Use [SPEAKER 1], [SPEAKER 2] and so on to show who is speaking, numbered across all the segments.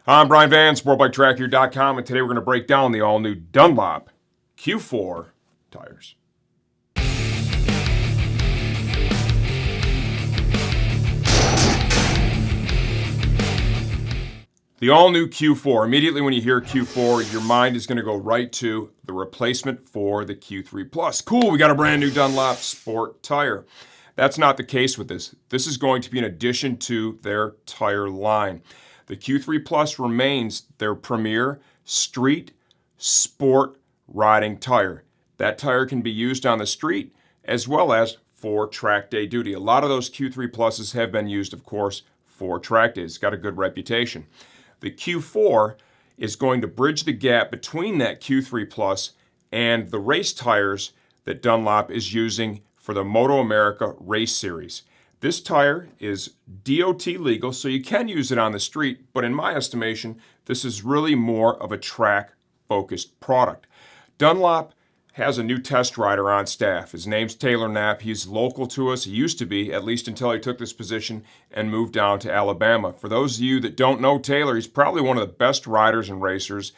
[SPEAKER 1] I'm Brian Van, SportBikeTrackHere.com, and today we're going to break down the all-new Dunlop Q4 tires. The all-new Q4. Immediately when you hear Q4, your mind is going to go right to the replacement for the Q3 Plus. Cool, we got a brand new Dunlop Sport tire. That's not the case with this. This is going to be an addition to their tire line. The Q3 Plus remains their premier street sport riding tire. That tire can be used on the street as well as for track day duty. A lot of those Q3 Pluses have been used, of course, for track days. It's got a good reputation. The Q4 is going to bridge the gap between that Q3 Plus and the race tires that Dunlop is using for the Moto America Race Series. This tire is DOT legal, so you can use it on the street, but in my estimation, this is really more of a track-focused product. Dunlop has a new test rider on staff. His name's Taylor Knapp. He's local to us. He used to be, at least until he took this position and moved down to Alabama. For those of you that don't know Taylor, he's probably one of the best riders and racers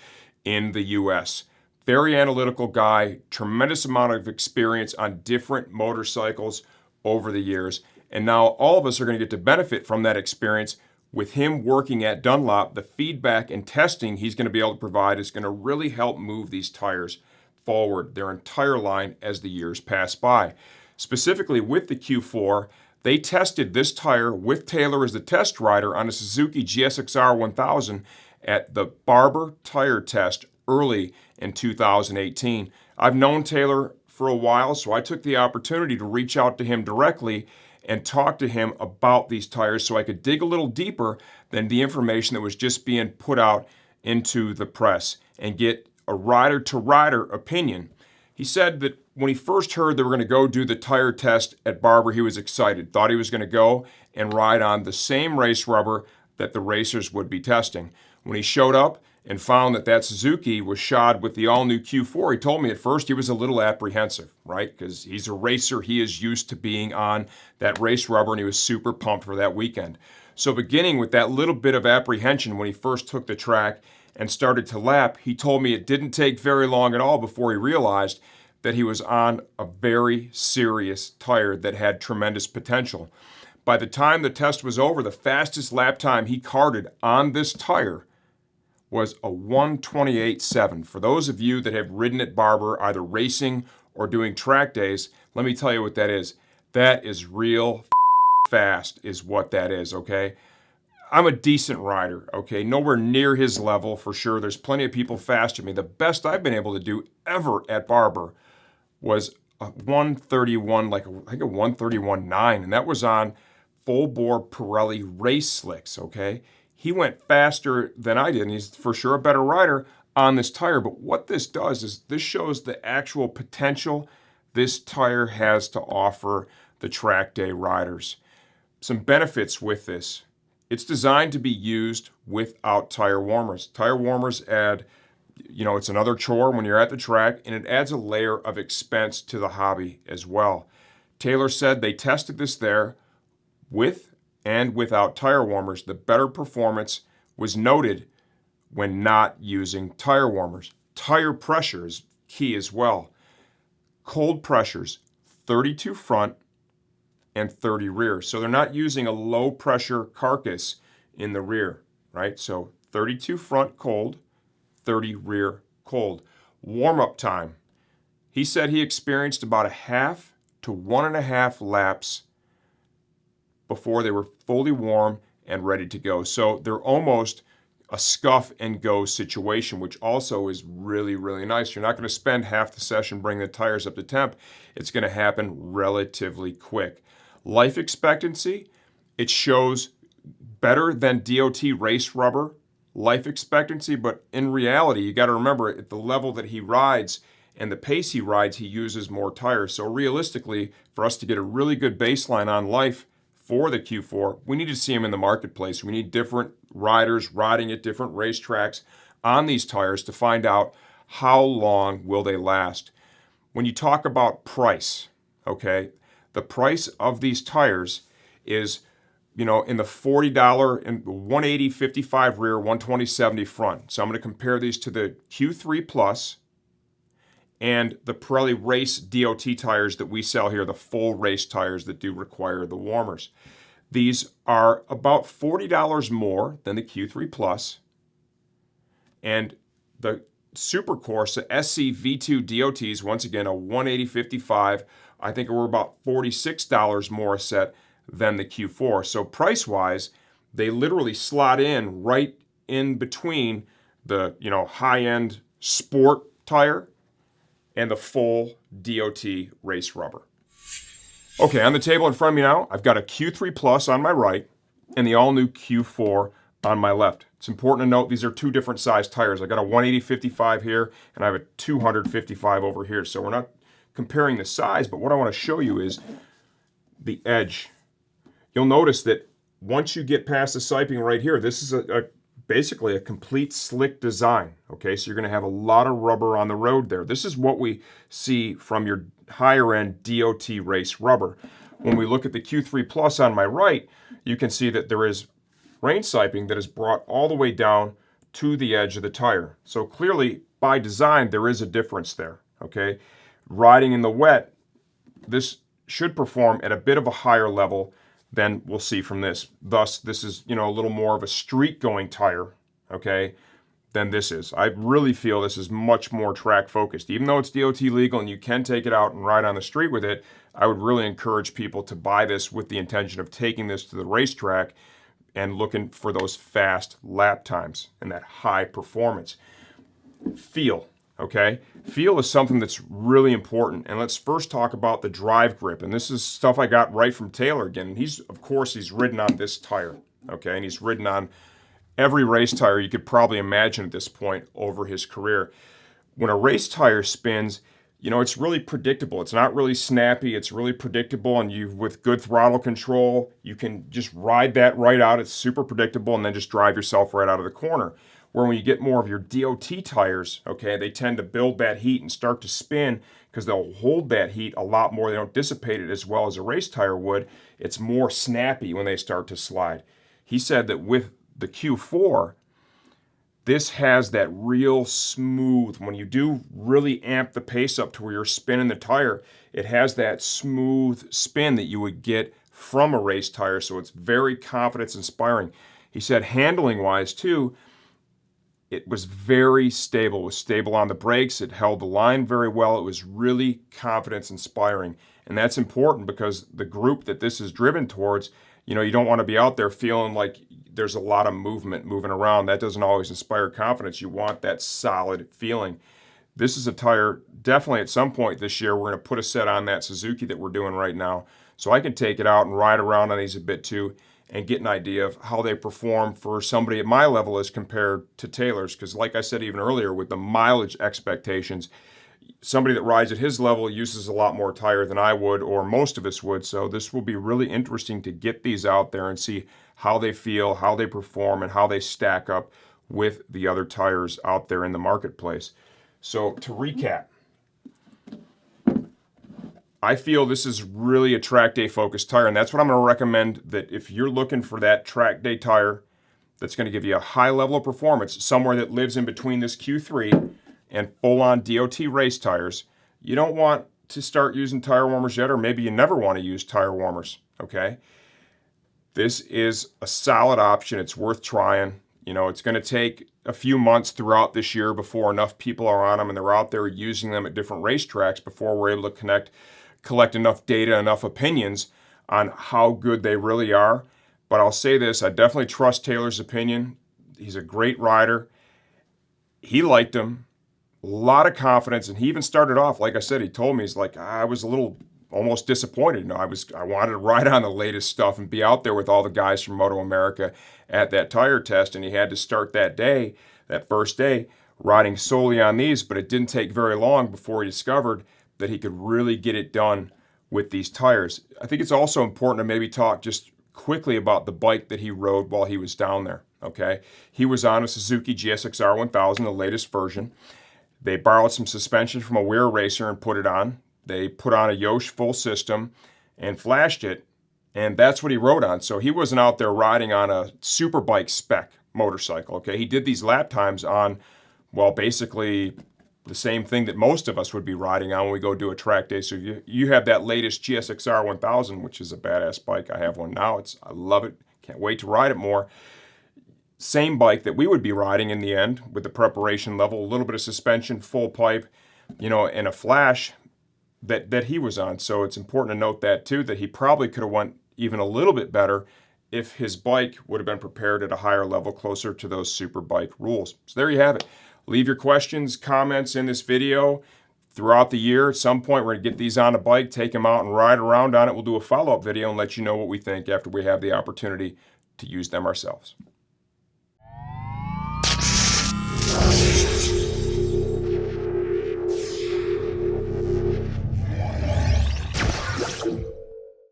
[SPEAKER 1] in the U.S. Very analytical guy, tremendous amount of experience on different motorcycles over the years. And now all of us are going to get to benefit from that experience with him working at Dunlop. The feedback and testing he's going to be able to provide is going to really help move these tires forward, their entire line, as the years pass by. Specifically with the Q4, they tested this tire with Taylor as the test rider on a Suzuki GSXR 1000 at the Barber Tire Test early in 2018. I've known Taylor for a while, so I took the opportunity to reach out to him directly and talk to him about these tires so I could dig a little deeper than the information that was just being put out into the press and get a rider-to-rider opinion. He said that when he first heard they were going to go do the tire test at Barber, he was excited, thought he was going to go and ride on the same race rubber that the racers would be testing. When he showed up and found that Suzuki was shod with the all-new Q4, he told me at first he was a little apprehensive, right? Because he's a racer. He is used to being on that race rubber, and he was super pumped for that weekend. So beginning with that little bit of apprehension when he first took the track and started to lap, he told me it didn't take very long at all before he realized that he was on a very serious tire that had tremendous potential. By the time the test was over, the fastest lap time he karted on this tire was a 1:28.7. For those of you that have ridden at Barber, either racing or doing track days, let me tell you what that is. That is real fast is what that is, okay? I'm a decent rider, okay? Nowhere near his level for sure. There's plenty of people faster than me. The best I've been able to do ever at Barber was a 131, I think a 131.9, and that was on full bore Pirelli race slicks, okay? He went faster than I did, and he's for sure a better rider on this tire. But what this does is this shows the actual potential this tire has to offer the track day riders. Some benefits with this. It's designed to be used without tire warmers. Tire warmers add, it's another chore when you're at the track, and it adds a layer of expense to the hobby as well. Taylor said they tested this there with and without tire warmers. The better performance was noted when not using tire warmers. Tire pressure is key as well. Cold pressures, 32 front and 30 rear. So they're not using a low pressure carcass in the rear, right? So 32 front cold, 30 rear cold. Warm up time. He said he experienced about a half to 1.5 laps before they were fully warm and ready to go. So they're almost a scuff and go situation, which also is really, really nice. You're not going to spend half the session bringing the tires up to temp. It's going to happen relatively quick. Life expectancy, it shows better than DOT race rubber life expectancy, but in reality, you got to remember at the level that he rides and the pace he rides, he uses more tires. So realistically, for us to get a really good baseline on life for the Q4, we need to see him in the marketplace. We need different riders riding at different racetracks on these tires to find out how long will they last. When you talk about price, okay, the price of these tires is in the $40 and 180 55 rear, 120 70 front. So I'm going to compare these to the Q3 Plus and the Pirelli Race DOT tires that we sell here, the full race tires that do require the warmers. These are about $40 more than the Q3 Plus, and the Super Course, the SC V2 DOTs, once again, a 180 55, I think we're about $46 more a set than the Q4. So price-wise, they literally slot in right in between the high-end sport tire and the full DOT race rubber. Okay, on the table in front of me now, I've got a Q3 Plus on my right and the all-new Q4 on my left. It's important to note these are two different size tires. I got a 180 55 here and I have a 200 55 over here. So we're not comparing the size, but what I want to show you is the edge. You'll notice that once you get past the siping right here, this is basically a complete slick design. Okay, so you're going to have a lot of rubber on the road there. This is what we see from your higher end DOT race rubber. When we look at the Q3 Plus on my right, you can see that there is rain siping that is brought all the way down to the edge of the tire. So clearly, by design, there is a difference there. Okay, riding in the wet, this should perform at a bit of a higher level than we'll see from this. Thus, this is a little more of a street going tire, okay, than this is. I really feel this is much more track focused. Even though it's DOT legal and you can take it out and ride on the street with it, I would really encourage people to buy this with the intention of taking this to the racetrack and looking for those fast lap times and that high performance. Feel. Okay, feel is something that's really important. And let's first talk about the drive grip. And this is stuff I got right from Taylor again. And he's ridden on this tire. Okay, and he's ridden on every race tire you could probably imagine at this point over his career. When a race tire spins, it's really predictable. It's not really snappy. It's really predictable. And with good throttle control, you can just ride that right out. It's super predictable and then just drive yourself right out of the corner. Where when you get more of your DOT tires, okay, they tend to build that heat and start to spin because they'll hold that heat a lot more. They don't dissipate it as well as a race tire would. It's more snappy when they start to slide. He said that with the Q4, this has that real smooth, when you do really amp the pace up to where you're spinning the tire, it has that smooth spin that you would get from a race tire. So it's very confidence inspiring. He said handling wise too, it was very stable. It was stable on the brakes. It held the line very well. It was really confidence inspiring. And that's important because the group that this is driven towards, you don't want to be out there feeling like there's a lot of moving around. That doesn't always inspire confidence. You want that solid feeling. This is a tire, definitely at some point this year, we're going to put a set on that Suzuki that we're doing right now. So I can take it out and ride around on these a bit too, and get an idea of how they perform for somebody at my level as compared to Taylor's. Because like I said even earlier, with the mileage expectations, somebody that rides at his level uses a lot more tire than I would, or most of us would. So this will be really interesting to get these out there and see how they feel, how they perform, and how they stack up with the other tires out there in the marketplace. So to recap, I feel this is really a track day focused tire, and that's what I'm going to recommend, that if you're looking for that track day tire that's going to give you a high level of performance, somewhere that lives in between this Q3 and full-on DOT race tires, you don't want to start using tire warmers yet, or maybe you never want to use tire warmers, okay? This is a solid option. It's worth trying. It's going to take a few months throughout this year before enough people are on them and they're out there using them at different racetracks before we're able to collect enough data, enough opinions on how good they really are. But I'll say this, I definitely trust Taylor's opinion. He's a great rider. He liked them, a lot of confidence, and he even started off, like I said, he told me, he's like, I was a little almost disappointed. I wanted to ride on the latest stuff and be out there with all the guys from Moto America at that tire test, and he had to start that first day, riding solely on these, but it didn't take very long before he discovered that he could really get it done with these tires. I think it's also important to maybe talk just quickly about the bike that he rode while he was down there, okay? He was on a Suzuki GSX-R 1000, the latest version. They borrowed some suspension from a Weir racer and put it on. They put on a Yosh full system and flashed it And that's what he rode on. So he wasn't out there riding on a superbike spec motorcycle, okay? He did these lap times on, well, basically the same thing that most of us would be riding on when we go do a track day. So you have that latest GSXR 1000, which is a badass bike. I have one now. I love it. Can't wait to ride it more. Same bike that we would be riding in the end with the preparation level, a little bit of suspension, full pipe, and a flash that he was on. So it's important to note that too, that he probably could have went even a little bit better if his bike would have been prepared at a higher level, closer to those super bike rules. So there you have it. Leave your questions, comments in this video throughout the year. At some point, we're going to get these on a bike, take them out and ride around on it. We'll do a follow-up video and let you know what we think after we have the opportunity to use them ourselves.